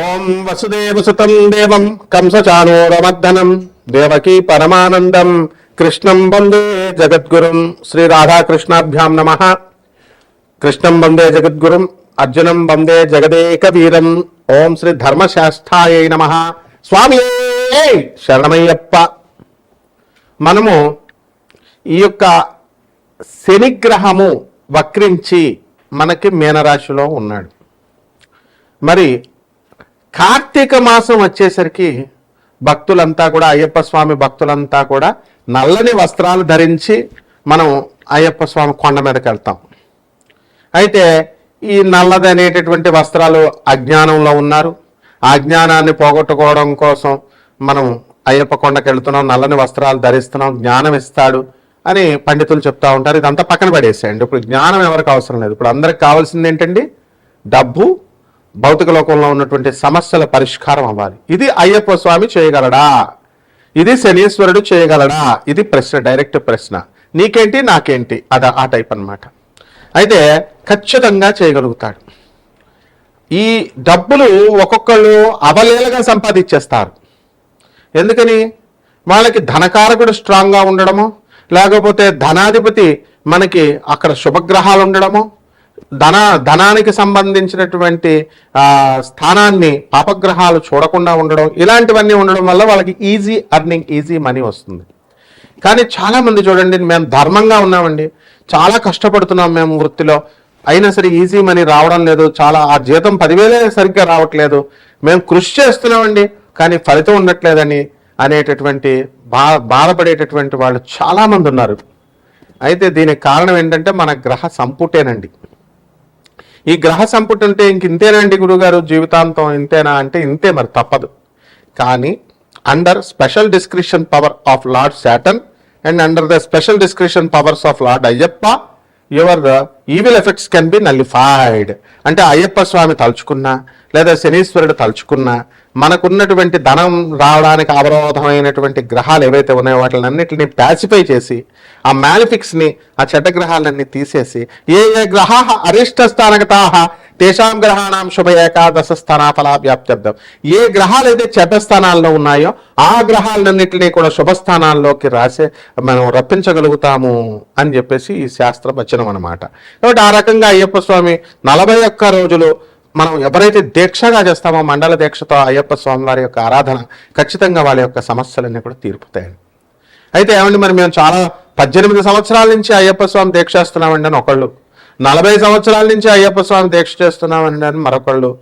ఓం వసుదేవసుతం దేవం కంసచానూరమర్దనం దేవకీ పరమానందం కృష్ణం వందే జగద్గురుం. శ్రీ రాధాకృష్ణాభ్యాం నమః. కృష్ణం వందే జగద్గురుం, అర్జునం వందే జగదేక వీరం. ఓం శ్రీ ధర్మశాస్త్రాయ నమః. స్వామి శరణమయ్యప్ప. మనము ఈ యొక్క శనిగ్రహము వక్రించి మనకి మీనరాశిలో ఉన్నాడు. మరి కార్తీక మాసం వచ్చేసరికి భక్తులంతా కూడా, అయ్యప్ప స్వామి భక్తులంతా కూడా నల్లని వస్త్రాలు ధరించి మనం అయ్యప్ప స్వామి కొండ మీదకి వెళ్తాం. అయితే ఈ నల్లది అనేటటువంటి వస్త్రాలు అజ్ఞానంలో ఉన్నారు. ఆ అజ్ఞానాన్ని పోగొట్టుకోవడం కోసం మనం అయ్యప్ప కొండకి వెళ్తున్నాం, నల్లని వస్త్రాలు ధరిస్తున్నాం, జ్ఞానం ఇస్తాడు అని పండితులు చెప్తా ఉంటారు. ఇదంతా పక్కన పడేసేయండి. ఇప్పుడు జ్ఞానం ఎవరికి అవసరం లేదు. ఇప్పుడు అందరికి కావాల్సింది ఏంటండి? డబ్బు, భౌతిక లోకంలో ఉన్నటువంటి సమస్యల పరిష్కారం అవ్వాలి. ఇది అయ్యప్ప స్వామి చేయగలడా? ఇది శనీశ్వరుడు చేయగలడా? ఇది ప్రశ్న, డైరెక్ట్ ప్రశ్న. నీకేంటి నాకేంటి, ఆ టైప్ అన్నమాట. అయితే ఖచ్చితంగా చేయగలుగుతాడు. ఈ డబ్బులు ఒక్కొక్కళ్ళు అవలీలగా సంపాదించేస్తారు. ఎందుకని? వాళ్ళకి ధనకారకుడు స్ట్రాంగ్గా ఉండడము, లేకపోతే ధనాధిపతి మనకి అక్కడ శుభగ్రహాలు ఉండడము, ధనానికి సంబంధించినటువంటి స్థానాన్ని పాపగ్రహాలు చూడకుండా ఉండడం, ఇలాంటివన్నీ ఉండడం వల్ల వాళ్ళకి ఈజీ అర్నింగ్, ఈజీ మనీ వస్తుంది. కానీ చాలామంది చూడండి, మేము ధర్మంగా ఉన్నామండి, చాలా కష్టపడుతున్నాం మేము వృత్తిలో, అయినా సరే ఈజీ మనీ రావడం లేదు, చాలా ఆ జీతం 10,000 సరిగ్గా రావట్లేదు, మేము కృషి చేస్తున్నామండి కానీ ఫలితం ఉండట్లేదని అనేటటువంటి బాధపడేటటువంటి వాళ్ళు చాలామంది ఉన్నారు. అయితే దీనికి కారణం ఏంటంటే మన గ్రహ సంపుటేనండి. ఈ గ్రహ సంపుటి ఉంటే ఇంతేనండి గురుగారు, జీవితాంతం ఇంతేనా అంటే ఇంతే, మరి తప్పదు. కానీ under special description power of lord Saturn and under the special description powers of lord Ayyappa your evil effects can be nullified. అంటే అయ్యప్ప స్వామి తలుచుకున్నా లేదా శనీశ్వరుడు తలుచుకున్నా మనకున్నటువంటి ధనం రావడానికి అవరోధమైనటువంటి గ్రహాలు ఏవైతే ఉన్నాయో వాటిని అన్నింటినీ ప్యాసిఫై చేసి ఆ మ్యాలిఫిక్స్ని, ఆ చెడ్డ గ్రహాలన్నీ తీసేసి ఏ ఏ గ్రహా అరిష్ట స్థానగతా తేషాం గ్రహాణం శుభ ఏకాదశ స్థానాఫలా వ్యాప్త్యర్థం. ఏ గ్రహాలు అయితే చెడ్డ స్థానాల్లో ఉన్నాయో ఆ గ్రహాలన్నింటినీ కూడా శుభస్థానాల్లోకి మనం రప్పించగలుగుతాము అని చెప్పేసి ఈ శాస్త్ర వచనం అన్నమాట. కాబట్టి ఆ రకంగా అయ్యప్ప స్వామి 41 రోజులు మనం ఎవరైతే దీక్షగా చేస్తామో, మండల దీక్షతో అయ్యప్ప స్వామి వారి యొక్క ఆరాధన, ఖచ్చితంగా వాళ్ళ యొక్క సమస్యలన్నీ కూడా తీరుపుతాయండి. అయితే ఏమండి, మరి మేము చాలా 18 సంవత్సరాల నుంచి అయ్యప్ప స్వామి దీక్ష చేస్తున్నామండి అని ఒకళ్ళు, 40 సంవత్సరాల నుంచి అయ్యప్ప స్వామి దీక్ష చేస్తున్నామండి అని మరొకళ్ళు,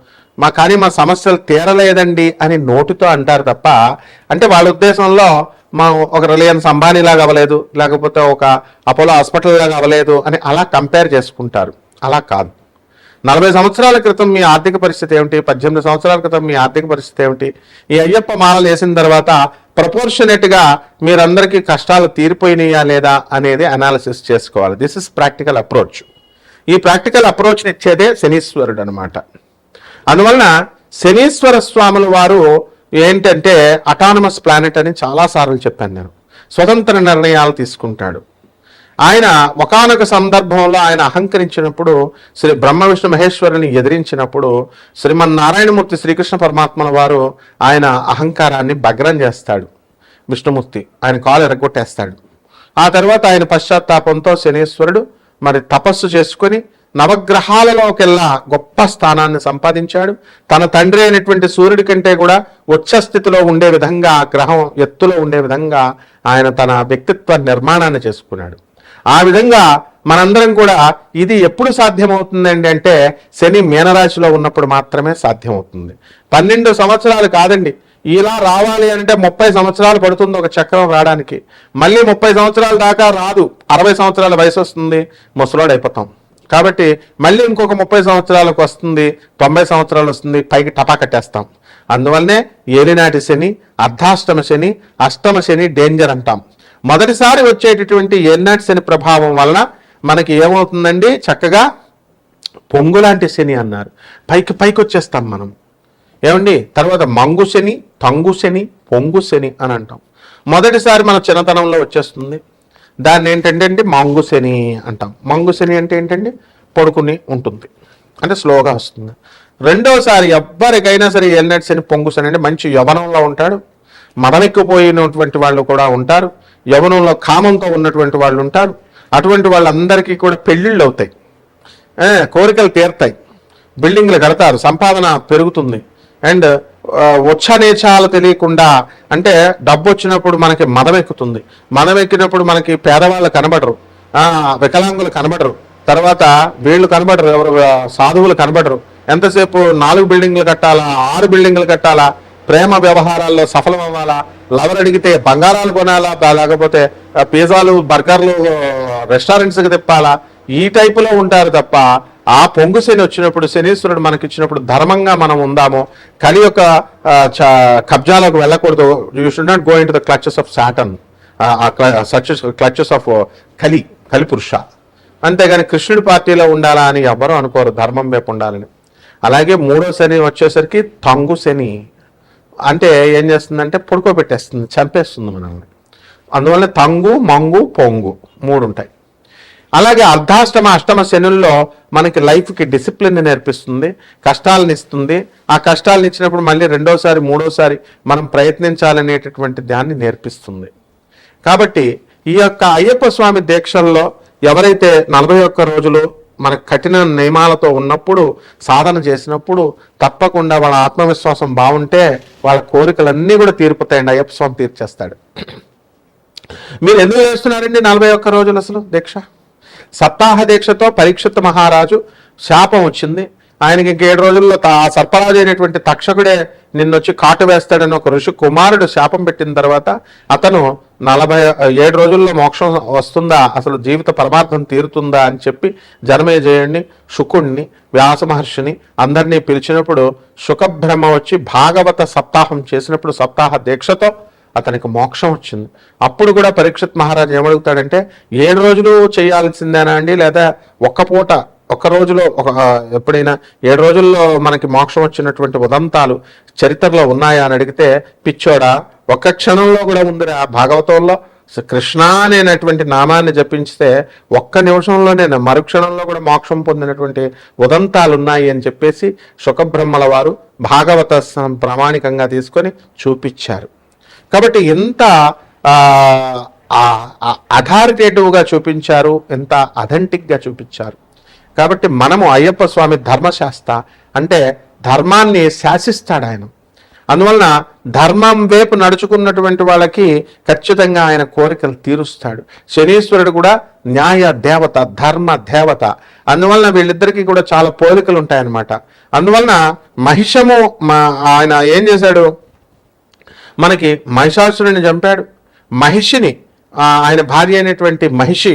కానీ మా సమస్యలు తీరలేదండి అని నోటితో అంటారు తప్ప, అంటే వాళ్ళ ఉద్దేశంలో మా ఒక రిలయన్స్ అంబానీలాగా అవ్వలేదు, లేకపోతే ఒక అపోలో హాస్పిటల్ లాగా అవ్వలేదు అని అలా కంపేర్ చేసుకుంటారు. అలా కాదు. 40 సంవత్సరాల క్రితం మీ ఆర్థిక పరిస్థితి ఏమిటి, 18 సంవత్సరాల క్రితం మీ ఆర్థిక పరిస్థితి ఏమిటి, ఈ అయ్యప్ప మాలలు వేసిన తర్వాత ప్రపోర్షనేట్గా మీరందరికీ కష్టాలు తీరిపోయినాయా లేదా అనేది అనాలిసిస్ చేసుకోవాలి. This is practical approach. ఈ ప్రాక్టికల్ అప్రోచ్ని ఇచ్చేదే శనీశ్వరుడు అనమాట. అందువలన శనీశ్వర స్వాముల వారు ఏంటంటే అటానమస్ ప్లానెట్ అని చాలాసార్లు చెప్పాను నేను. స్వతంత్ర నిర్ణయాలు తీసుకుంటాడు. ఆయన ఒకానొక సందర్భంలో ఆయన అహంకరించినప్పుడు, శ్రీ బ్రహ్మ విష్ణు మహేశ్వరుని ఎదిరించినప్పుడు శ్రీమన్నారాయణమూర్తి శ్రీకృష్ణ పరమాత్మల వారు ఆయన అహంకారాన్ని భగ్నం చేస్తాడు. విష్ణుమూర్తి ఆయన కాలు ఎరగొట్టేస్తాడు. ఆ తర్వాత ఆయన పశ్చాత్తాపంతో శనీశ్వరుడు మరి తపస్సు చేసుకొని నవగ్రహాలలోకెల్లా గొప్ప స్థానాన్ని సంపాదించాడు. తన తండ్రి అయినటువంటి సూర్యుడి కంటే కూడా ఉచ్చ స్థితిలో ఉండే విధంగా, గ్రహం ఎత్తులో ఉండే విధంగా ఆయన తన వ్యక్తిత్వ నిర్మాణాన్ని చేసుకున్నాడు. ఆ విధంగా మనందరం కూడా ఇది ఎప్పుడు సాధ్యమవుతుందండి అంటే శని మీనరాశిలో ఉన్నప్పుడు మాత్రమే సాధ్యమవుతుంది. 12 సంవత్సరాలు కాదండి, ఇలా రావాలి అంటే 30 సంవత్సరాలు పడుతుంది ఒక చక్రం రావడానికి. మళ్ళీ 30 సంవత్సరాల దాకా రాదు, 60 సంవత్సరాల వయసు వస్తుంది, ముసలోడైపోతాం. కాబట్టి మళ్ళీ ఇంకొక 30 సంవత్సరాలకు వస్తుంది, 90 సంవత్సరాలు వస్తుంది, పైకి టపా కట్టేస్తాం. అందువల్లనే ఏలినాటి శని, అర్ధాష్టమ శని, అష్టమ శని డేంజర్ అంటాం. మొదటిసారి వచ్చేటటువంటి ఏలినాటి శని ప్రభావం వలన మనకి ఏమవుతుందండి, చక్కగా పొంగులాంటి శని అన్నారు, పైకి వచ్చేస్తాం మనం. ఏమండి, తర్వాత మంగు శని, తంగు శని, పొంగు శని అని అంటాం. మొదటిసారి మన చిన్నతనంలో వచ్చేస్తుంది. దాన్ని ఏంటంటే మంగు శని అంటాం. మంగు శని అంటే ఏంటండి, పడుకుని ఉంటుంది, అంటే స్లోగా వస్తుంది. రెండోసారి ఎవ్వరికైనా సరే ఏలినాటి శని పొంగు శని అంటే మంచి యవనంలో ఉంటాడు, మదమెక్కిపోయినటువంటి వాళ్ళు కూడా ఉంటారు, యవనంలో కామంతో ఉన్నటువంటి వాళ్ళు ఉంటారు. అటువంటి వాళ్ళందరికీ కూడా పెళ్ళిళ్ళు అవుతాయి, కోరికలు తీరుతాయి, బిల్డింగ్లు కడతారు, సంపాదన పెరుగుతుంది. అండ్ ఉచ్చనీచాలు తెలియకుండా, అంటే డబ్బు వచ్చినప్పుడు మనకి మదం ఎక్కుతుంది, మదం ఎక్కినప్పుడు మనకి పేదవాళ్ళు కనబడరు, వికలాంగులు కనబడరు, తర్వాత వీళ్ళు కనబడరు, ఎవరు సాధువులు కనబడరు. ఎంతసేపు 4 బిల్డింగ్లు కట్టాలా, 6 బిల్డింగ్లు కట్టాలా, ప్రేమ వ్యవహారాల్లో సఫలం అవ్వాలా, లవర్ అడిగితే బంగారాలు కొనాలా, లేకపోతే పిజ్జాలు బర్గర్లు రెస్టారెంట్స్కి తిప్పాలా, ఈ టైపులో ఉంటారు తప్ప ఆ పొంగు శని వచ్చినప్పుడు, శనీశ్వరుడు మనకి ఇచ్చినప్పుడు ధర్మంగా మనం ఉందాము, కలి యొక్క కబ్జాలకు వెళ్ళకూడదు. You should not go in to the clutches of Satan, clutches of కలి పురుష. అంతేగాని కృష్ణుడి పార్టీలో ఉండాలా అని ఎవ్వరూ అనుకోరు, ధర్మం వైపు ఉండాలని. అలాగే 3వ శని వచ్చేసరికి తంగు శని, అంటే ఏం చేస్తుందంటే పడుకోబెట్టేస్తుంది, చంపేస్తుంది మనల్ని. అందువల్ల తంగు, మంగు, పొంగు 3 ఉంటాయి. అలాగే అర్ధాష్టమ అష్టమ శనుల్లో మనకి లైఫ్కి డిసిప్లిన్ నేర్పిస్తుంది, కష్టాలను ఇస్తుంది. ఆ కష్టాలను ఇచ్చినప్పుడు మళ్ళీ 2వసారి 3వసారి మనం ప్రయత్నించాలనేటటువంటి దాన్ని నేర్పిస్తుంది. కాబట్టి ఈ యొక్క అయ్యప్ప స్వామి దీక్షల్లో ఎవరైతే 41 రోజులు మన కఠిన నియమాలతో ఉన్నప్పుడు సాధన చేసినప్పుడు తప్పకుండా వాళ్ళ ఆత్మవిశ్వాసం బాగుంటే వాళ్ళ కోరికలన్నీ కూడా తీరిపోతాయండి, అయ్యప్ప స్వామి తీర్చేస్తాడు. మీరు ఎందుకు చేస్తున్నారండి 41 రోజులు అసలు దీక్ష? సప్తాహ దీక్షతో పరీక్షిత్ మహారాజు శాపం వచ్చింది ఆయనకి. ఇంక 7 రోజుల్లో సర్పరాజు అయినటువంటి తక్షకుడే నిన్నొచ్చి కాటు వేస్తాడని ఒక ఋషి కుమారుడు శాపం పెట్టిన తర్వాత అతను 47 రోజుల్లో మోక్షం వస్తుందా, అసలు జీవిత పరమార్థం తీరుతుందా అని చెప్పి జనమేజయుడిని, శుకుణ్ణి, వ్యాస మహర్షిని అందరినీ పిలిచినప్పుడు శుకబ్రహ్మ వచ్చి భాగవత సప్తాహం చేసినప్పుడు సప్తాహ దీక్షతో అతనికి మోక్షం వచ్చింది. అప్పుడు కూడా పరీక్షిత్ మహారాజు ఏమడుగుతాడంటే 7 రోజులు చేయాల్సిందేనా అండి, లేదా ఒక్క రోజులో ఎప్పుడైనా 7 రోజుల్లో మనకి మోక్షం వచ్చినటువంటి ఉదంతాలు చరిత్రలో ఉన్నాయా అని అడిగితే, పిచ్చోడా ఒక్క క్షణంలో కూడా ఉందిరా భాగవతంలో, కృష్ణ అనేటువంటి నామాన్ని జపించితే 1 నిమిషంలోనే మరుక్షణంలో కూడా మోక్షం పొందినటువంటి ఉదంతాలు ఉన్నాయి అని చెప్పేసి శుకబ్రహ్మల వారు భాగవత ప్రామాణికంగా తీసుకొని చూపించారు. కాబట్టి ఎంత అథారిటేటివ్గా చూపించారు, ఎంత అథెంటిక్గా చూపించారు. కాబట్టి మనము అయ్యప్ప స్వామి ధర్మశాస్త్ర అంటే ధర్మాన్ని శాసిస్తాడు ఆయన. అందువలన ధర్మం వైపు నడుచుకున్నటువంటి వాళ్ళకి ఖచ్చితంగా ఆయన కోరికలు తీరుస్తాడు. శనీశ్వరుడు కూడా న్యాయ దేవత, ధర్మ దేవత. అందువలన వీళ్ళిద్దరికీ కూడా చాలా పోలికలు ఉంటాయన్నమాట. అందువలన మహిషము ఆయన ఏం చేశాడు, మనకి మహిషాసురుని చంపాడు. మహిషిని, ఆయన భార్య అయినటువంటి మహిషి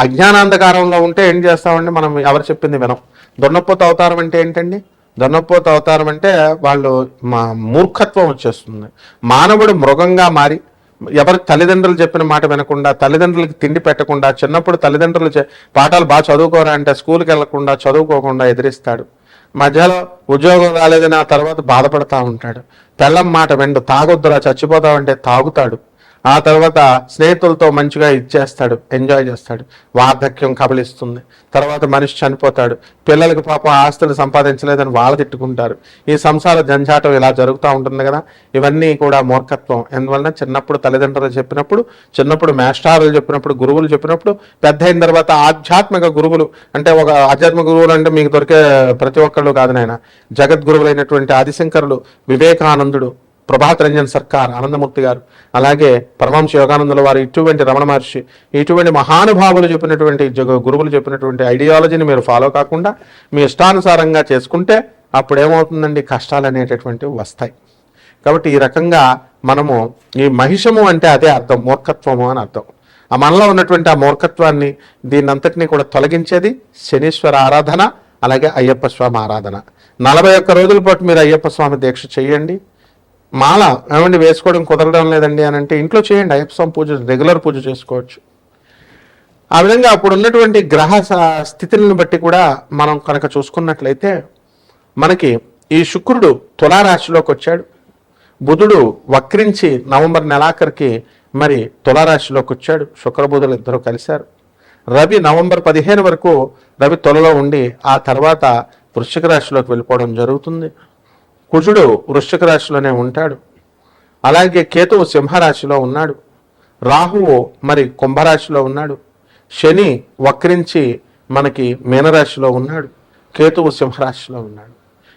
అజ్ఞానాంధకారంలో ఉంటే ఏం చేస్తామంటే మనం ఎవరు చెప్పింది వినం. దొన్నపోత అవతారం అంటే ఏంటండి? దొన్నపోత అవతారం అంటే వాళ్ళు మూర్ఖత్వం వచ్చేస్తుంది. మానవుడు మృగంగా మారి ఎవరి తల్లిదండ్రులు చెప్పిన మాట వినకుండా, తల్లిదండ్రులకి తిండి పెట్టకుండా, చిన్నప్పుడు తల్లిదండ్రులు పాఠాలు బాగా చదువుకోరా అంటే స్కూల్కి వెళ్లకుండా, చదువుకోకుండా ఎదిరిస్తాడు. మధ్యలో ఉద్యోగం రాలేదని ఆ తర్వాత బాధపడతా ఉంటాడు. పెళ్ళం మాట వెండు, తాగొద్దురా చచ్చిపోతావంటే తాగుతాడు. ఆ తర్వాత స్నేహితులతో మంచిగా ఇచ్చేస్తాడు, ఎంజాయ్ చేస్తాడు. వార్ధక్యం కబలిస్తుంది, తర్వాత మనిషి చనిపోతాడు. పిల్లలకు పాప ఆస్తులు సంపాదించలేదని వాళ్ళు తిట్టుకుంటారు. ఈ సంసార జంజాటం ఇలా జరుగుతూ ఉంటుంది కదా. ఇవన్నీ కూడా మూర్ఖత్వం. ఎందువలన చిన్నప్పుడు తల్లిదండ్రులు చెప్పినప్పుడు, చిన్నప్పుడు మేస్టారులు చెప్పినప్పుడు, గురువులు చెప్పినప్పుడు, పెద్ద అయిన తర్వాత ఆధ్యాత్మిక గురువులు అంటే ఒక ఆధ్యాత్మిక గురువులు అంటే మీకు దొరికే ప్రతి ఒక్కళ్ళు కాదు నాయన. జగద్గురువులైనటువంటి ఆదిశంకరులు, వివేకానందుడు, ప్రభాత్ రంజన్ సర్కార్, ఆనందమూర్తి గారు, అలాగే పరమహంస యోగానందుల వారు, ఇటువంటి రమణ మహర్షి, ఇటువంటి మహానుభావులు చెప్పినటువంటి గురువులు చెప్పినటువంటి ఐడియాలజీని మీరు ఫాలో కాకుండా మీ ఇష్టానుసారంగా చేసుకుంటే అప్పుడు ఏమవుతుందండి, కష్టాలు అనేటటువంటివి వస్తాయి. కాబట్టి ఈ రకంగా మనము ఈ మహిషము అంటే అదే అర్థం, మూర్ఖత్వము అని అర్థం. ఆ మనలో ఉన్నటువంటి ఆ మూర్ఖత్వాన్ని, దీన్నంతటినీ కూడా తొలగించేది శనీశ్వర ఆరాధన, అలాగే అయ్యప్ప స్వామి ఆరాధన. 41 రోజుల పాటు మీరు అయ్యప్ప స్వామి దీక్ష చేయండి. మాల ఏమండి వేసుకోవడం కుదరడం లేదండి అని అంటే ఇంట్లో చేయండి, అయ్యప్ప స్వామి పూజ రెగ్యులర్ పూజ చేసుకోవచ్చు. ఆ విధంగా అప్పుడు ఉన్నటువంటి గ్రహ స్థితులను బట్టి కూడా మనం కనుక చూసుకున్నట్లయితే మనకి ఈ శుక్రుడు తులారాశిలోకి వచ్చాడు, బుధుడు వక్రించి నవంబర్ నెలాఖరికి మరి తులారాశిలోకి వచ్చాడు, శుక్రబుధులు ఇద్దరు కలిశారు. రవి నవంబర్ 15 వరకు రవి తులలో ఉండి ఆ తర్వాత వృశ్చిక రాశిలోకి వెళ్ళిపోవడం జరుగుతుంది. కుజుడు వృశ్చిక రాశిలోనే ఉంటాడు. అలాగే కేతువు సింహరాశిలో ఉన్నాడు. రాహువు మరి కుంభరాశిలో ఉన్నాడు. శని వక్రించి మనకి మీనరాశిలో ఉన్నాడు. కేతువు సింహరాశిలో ఉన్నాడు.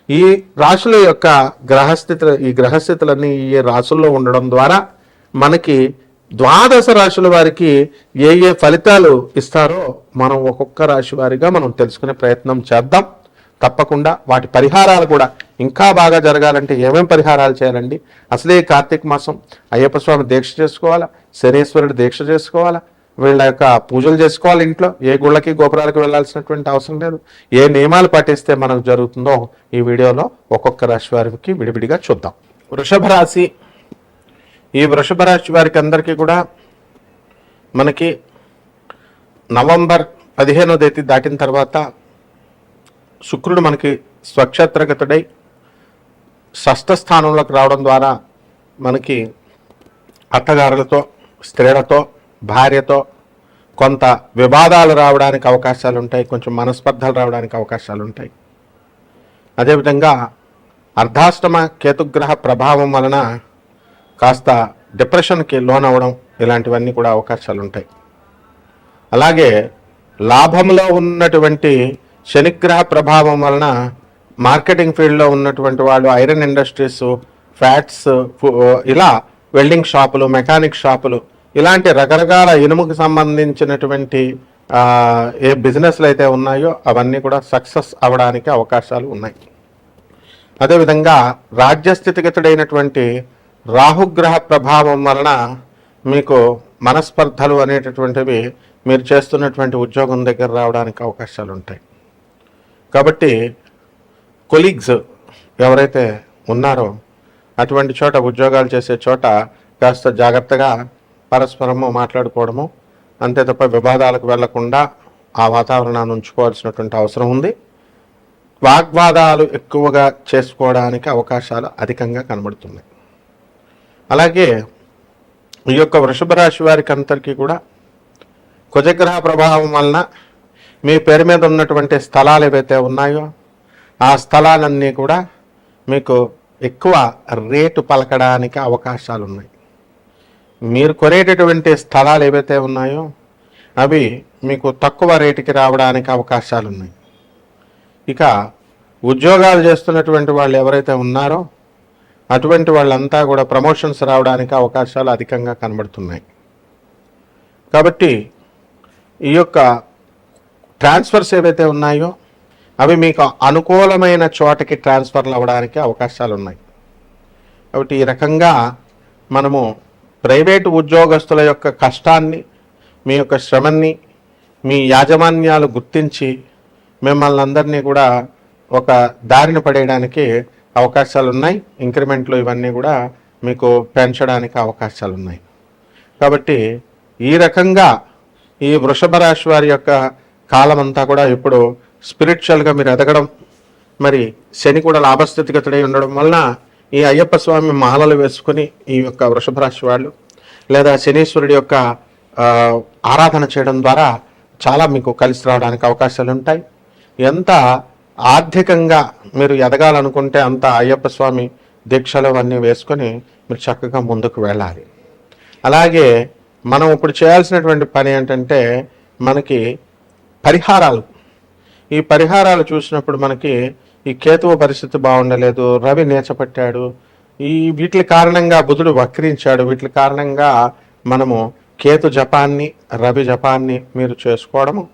ఈ రాశుల యొక్క గ్రహస్థితులన్నీ ఈ రాశుల్లో ఉండడం ద్వారా మనకి ద్వాదశ రాశుల వారికి ఏ ఏ ఫలితాలు ఇస్తారో మనం ఒక్కొక్క రాశి వారిగా మనం తెలుసుకునే ప్రయత్నం చేద్దాం. తప్పకుండా వాటి పరిహారాలు కూడా ఇంకా బాగా జరగాలంటే ఏమేం పరిహారాలు చేయాలండి? అసలే కార్తీక మాసం, అయ్యప్ప స్వామి దీక్ష చేసుకోవాలా, శనీశ్వరుడు దీక్ష చేసుకోవాలా, వీళ్ళ యొక్క పూజలు చేసుకోవాలి. ఇంట్లో ఏ గుళ్ళకి గోపురాలకు వెళ్ళాల్సినటువంటి అవసరం లేదు. ఏ నియమాలు పాటిస్తే మనకు జరుగుతుందో ఈ వీడియోలో ఒక్కొక్క రాశి వారికి విడివిడిగా చూద్దాం. వృషభ రాశి. ఈ వృషభ రాశి వారికి అందరికీ కూడా మనకి నవంబర్ 15వ తేదీ దాటిన తర్వాత శుక్రుడు మనకి స్వక్షేత్రగతుడై షష్ఠ స్థానంలోకి రావడం ద్వారా మనకి అత్తగారులతో, స్త్రీలతో, భార్యతో కొంత వివాదాలు రావడానికి అవకాశాలు ఉంటాయి. కొంచెం మనస్పర్ధలు రావడానికి అవకాశాలు ఉంటాయి. అదేవిధంగా అర్ధాష్టమ కేతుగ్రహ ప్రభావం వలన కాస్త డిప్రెషన్కి లోన్ అవ్వడం, ఇలాంటివన్నీ కూడా అవకాశాలు ఉంటాయి. అలాగే లాభంలో ఉన్నటువంటి శనిగ్రహ ప్రభావం వలన మార్కెటింగ్ ఫీల్డ్లో ఉన్నటువంటి వాళ్ళు ఐరన్ ఇండస్ట్రీస్, ఫ్యాట్స్, ఇలా వెల్డింగ్ షాపులు, మెకానిక్ షాపులు, ఇలాంటి రకరకాల ఇనుముకు సంబంధించినటువంటి ఏ బిజినెస్లు అయితే ఉన్నాయో అవన్నీ కూడా సక్సెస్ అవ్వడానికి అవకాశాలు ఉన్నాయి. అదేవిధంగా రాజ్యస్థితిగతుడైనటువంటి రాహుగ్రహ ప్రభావం వలన మీకు మనస్పర్ధలు అనేటటువంటివి మీరు చేస్తున్నటువంటి ఉద్యోగం దగ్గర రావడానికి అవకాశాలు ఉంటాయి. కాబట్టి కొలీగ్స్ ఎవరైతే ఉన్నారో అటువంటి చోట, ఉద్యోగాలు చేసే చోట కాస్త జాగ్రత్తగా పరస్పరము మాట్లాడుకోవడము, అంతే తప్ప వివాదాలకు వెళ్లకుండా ఆ వాతావరణాన్ని ఉంచుకోవాల్సినటువంటి అవసరం ఉంది. వాగ్వాదాలు ఎక్కువగా చేసుకోవడానికి అవకాశాలు అధికంగా కనబడుతున్నాయి. అలాగే ఈ యొక్క వృషభ రాశి వారికి అందరికీ కూడా కుజగ్రహ ప్రభావం వలన మీ పేరు మీద ఉన్నటువంటి స్థలాలు ఏవైతే ఉన్నాయో ఆ స్థలాలన్నీ కూడా మీకు ఎక్కువ రేటు పలకడానికి అవకాశాలు ఉన్నాయి. మీరు కొనేటటువంటి స్థలాలు ఏవైతే ఉన్నాయో అవి మీకు తక్కువ రేటుకి రావడానికి అవకాశాలు ఉన్నాయి. ఇక ఉద్యోగాలు చేస్తున్నటువంటి వాళ్ళు ఎవరైతే ఉన్నారో అటువంటి వాళ్ళంతా కూడా ప్రమోషన్స్ రావడానికి అవకాశాలు అధికంగా కనబడుతున్నాయి. కాబట్టి ఈ యొక్క ట్రాన్స్ఫర్స్ ఏవైతే ఉన్నాయో అవి మీకు అనుకూలమైన చోటకి ట్రాన్స్ఫర్లు అవ్వడానికి అవకాశాలు ఉన్నాయి. కాబట్టి ఈ రకంగా మనము ప్రైవేటు ఉద్యోగస్తుల యొక్క కష్టాన్ని, మీ యొక్క శ్రమని మీ యాజమాన్యాలు గుర్తించి మిమ్మల్ని అందరినీ కూడా ఒక దారిన పడేయడానికి అవకాశాలు ఉన్నాయి. ఇంక్రిమెంట్లు ఇవన్నీ కూడా మీకు పెంచడానికి అవకాశాలు ఉన్నాయి. కాబట్టి ఈ రకంగా ఈ వృషభ రాశి వారి యొక్క కాలం అంతా కూడా ఇప్పుడు స్పిరిచువల్గా మీరు ఎదగడం, మరి శని కూడా లాభస్థితిగతుడై ఉండడం వలన ఈ అయ్యప్ప స్వామి మాలలు వేసుకుని ఈ యొక్క వృషభ రాశి వాళ్ళు లేదా శనీశ్వరుడి యొక్క ఆరాధన చేయడం ద్వారా చాలా మీకు కలిసి రావడానికి అవకాశాలు ఉంటాయి. ఎంత ఆర్థికంగా మీరు ఎదగాలనుకుంటే అంత అయ్యప్ప స్వామి దీక్షలు అన్నీ వేసుకొని మీరు చక్కగా ముందుకు వెళ్ళాలి. అలాగే మనం ఇప్పుడు చేయాల్సినటువంటి పని ఏంటంటే మనకి పరిహారాలు. ఈ పరిహారాలు చూసినప్పుడు మనకి ఈ కేతువు పరిస్థితి బాగుండలేదు, రవి నీచపట్టాడు, వీటి కారణంగా బుధుడు వక్రించాడు. వీటి కారణంగా మనము కేతు జపాన్ని, రవి జపాన్ని మీరు చేసుకోవడము,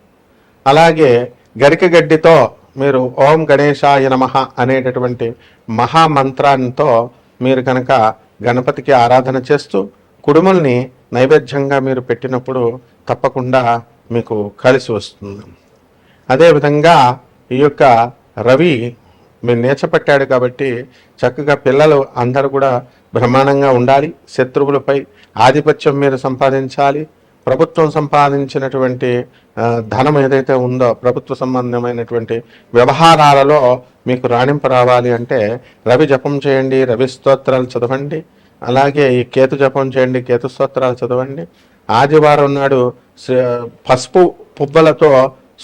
అలాగే గరిక గడ్డితో మీరు ఓం గణేశాయ నమః అనేటటువంటి మహామంత్రాంతో మీరు కనుక గణపతికి ఆరాధన చేస్తూ కుడుముల్ని నైవేద్యంగా మీరు పెట్టినప్పుడు తప్పకుండా మీకు కలిసి వస్తుంది. అదేవిధంగా ఈ యొక్క రవి మీరు నేర్చపట్టాడు కాబట్టి చక్కగా పిల్లలు అందరూ కూడా బ్రహ్మాండంగా ఉండాలి. శత్రువులపై ఆధిపత్యం మీరు సంపాదించాలి. ప్రభుత్వం సంపాదించినటువంటి ధనం ఏదైతే ఉందో ప్రభుత్వ సంబంధమైనటువంటి వ్యవహారాలలో మీకు రాణింపు రావాలి అంటే రవి జపం చేయండి, రవి స్తోత్రాలు చదవండి. అలాగే ఈ కేతు జపం చేయండి, కేతు స్తోత్రాలు చదవండి. ఆదివారం నాడు పసుపు పువ్వులతో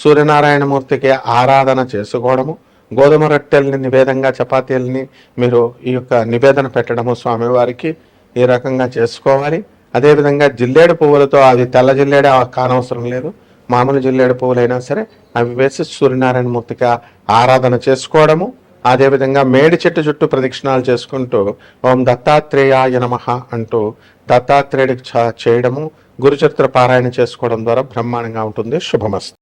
సూర్యనారాయణమూర్తికి ఆరాధన చేసుకోవడము, గోధుమ రొట్టెల్ని నివేదంగా, చపాతీలని మీరు ఈ యొక్క నివేదన పెట్టడము స్వామివారికి ఈ రకంగా చేసుకోవాలి. అదేవిధంగా జిల్లేడు పువ్వులతో, అది తెల్ల జిల్లేడు కానవసరం లేదు, మామూలు జిల్లేడు పువ్వులైనా సరే అవి వేసి సూర్యనారాయణ మూర్తిగా ఆరాధన చేసుకోవడము. అదేవిధంగా మేడి చెట్టు చుట్టూ ప్రదక్షిణాలు చేసుకుంటూ ఓం దత్తాత్రేయాయ నమః అంటూ దత్తాత్రేయుడికి చేయడము, గురుచరిత్ర పారాయణ చేసుకోవడం ద్వారా బ్రహ్మాండంగా ఉంటుంది. శుభమస్తు.